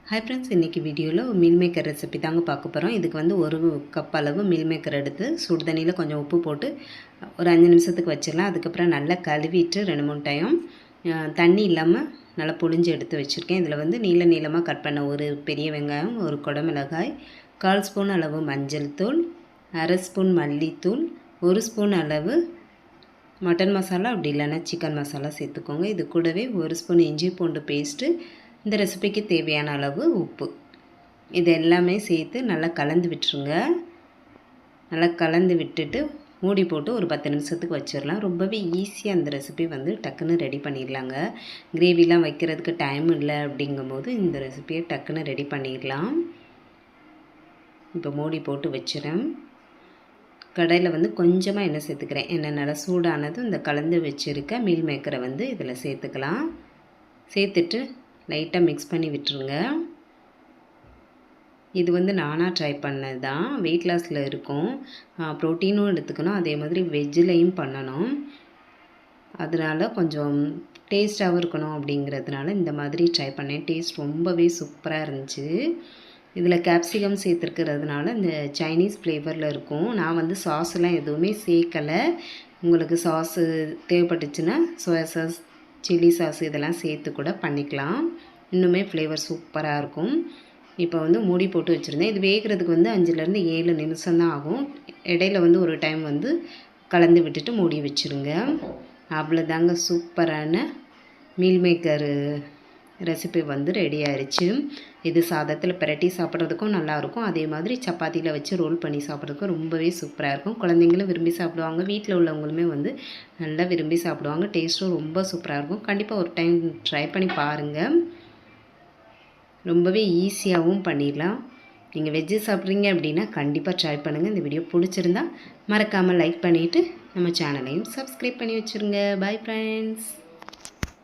Hi friends, இன்றைக்கி வீடியோவில் meal maker recipe தாங்க பார்க்க போகிறோம். இதுக்கு வந்து 1 கப் அளவு மீல் மேக்கர் எடுத்து சுடு தண்ணியில் கொஞ்சம் உப்பு போட்டு ஒரு 5 நிமிஷத்துக்கு வச்சிடலாம். அதுக்கப்புறம் நல்லா கழுவிட்டு 2-3 டைம் தண்ணி இல்லாமல் நல்லா புழிஞ்சு எடுத்து வச்சுருக்கேன். இதில் வந்து நீளமாக கட் பண்ண ஒரு பெரிய வெங்காயம், ஒரு குடமிளகாய், 1/4 ஸ்பூன் அளவு மஞ்சள் தூள், 1/2 ஸ்பூன் மல்லித்தூள், 1 ஸ்பூன் அளவு மட்டன் மசாலா, அப்படி இல்லைன்னா சிக்கன் மசாலா சேர்த்துக்கோங்க. இது கூடவே 1 ஸ்பூன் இஞ்சி பூண்டு பேஸ்ட்டு, இந்த ரெசிபிக்கு தேவையான அளவு உப்பு, இது எல்லாமே சேர்த்து நல்லா கலந்து விட்டுருங்க. நல்லா கலந்து விட்டுட்டு மூடி போட்டு ஒரு 10 நிமிஷத்துக்கு வச்சிடலாம். ரொம்பவே ஈஸியாக அந்த ரெசிபி வந்து டக்குன்னு ரெடி பண்ணிடலாங்க. கிரேவிலாம் வைக்கிறதுக்கு டைம் இல்லை அப்படிங்கும்போது இந்த ரெசிபியை டக்குன்னு ரெடி பண்ணிடலாம். இப்போ மூடி போட்டு வச்சுறேன். கடையில் வந்து கொஞ்சமாக எண்ணெய் சேர்த்துக்கிறேன். எண்ணெய் நல்லா சூடானதும் இந்த கலந்து வச்சுருக்க மீல் மேக்கரை வந்து இதில் சேர்த்துக்கலாம். சேர்த்துட்டு லைட்டாக மிக்ஸ் பண்ணி விட்டுருங்க. இது வந்து நானாக ட்ரை பண்ணது தான். வெயிட் லாஸில் இருக்கும், ப்ரோட்டீனும் எடுத்துக்கணும், அதே மாதிரி வெஜ்ஜிலையும் பண்ணணும். அதனால் கொஞ்சம் டேஸ்ட்டாகவும் இருக்கணும் அப்படிங்கிறதுனால இந்த மாதிரி ட்ரை பண்ணேன். டேஸ்ட் ரொம்பவே சூப்பராக இருந்துச்சு. இதில் கேப்சிகம் சேர்த்துருக்கிறதுனால இந்த சைனீஸ் ஃப்ளேவரில் இருக்கும். நான் வந்து சாஸ்லாம் எதுவுமே சேர்க்கலை. உங்களுக்கு சாஸு தேவைப்பட்டுச்சுன்னா சோயா சாஸ், சில்லி சாஸ் இதெல்லாம் சேர்த்து கூட பண்ணிக்கலாம். இன்னுமே ஃப்ளேவர் சூப்பராக இருக்கும். இப்போ வந்து மூடி போட்டு வச்சுருந்தேன். இது வேகிறதுக்கு வந்து 5லேருந்து 7 நிமிஷம் தான் ஆகும். இடையில வந்து ஒரு டைம் வந்து கலந்து விட்டுட்டு மூடி வச்சுருங்க. அவ்வளோதாங்க, சூப்பரான மீல் மேக்கர் ரெசிபி வந்து ரெடி ஆயிடுச்சு. இது சாதத்தில் பிரட்டி சாப்பிட்றதுக்கும் நல்லாயிருக்கும், அதே மாதிரி சப்பாத்தியில் வச்சு ரோல் பண்ணி சாப்பிட்றதுக்கும் ரொம்பவே சூப்பராக இருக்கும். குழந்தைங்களும் விரும்பி சாப்பிடுவாங்க, வீட்டில் உள்ளவங்களுமே வந்து நல்லா விரும்பி சாப்பிடுவாங்க. டேஸ்ட்டும் ரொம்ப சூப்பராக இருக்கும். கண்டிப்பாக ஒரு டைம் ட்ரை பண்ணி பாருங்கள். ரொம்பவே ஈஸியாகவும் பண்ணிடலாம். நீங்கள் வெஜ்ஜு சாப்பிட்றீங்க அப்படின்னா கண்டிப்பாக ட்ரை பண்ணுங்கள். இந்த வீடியோ பிடிச்சிருந்தா மறக்காமல் லைக் பண்ணிவிட்டு நம்ம சேனலையும் சப்ஸ்கிரைப் பண்ணி வச்சுருங்க. Bye friends.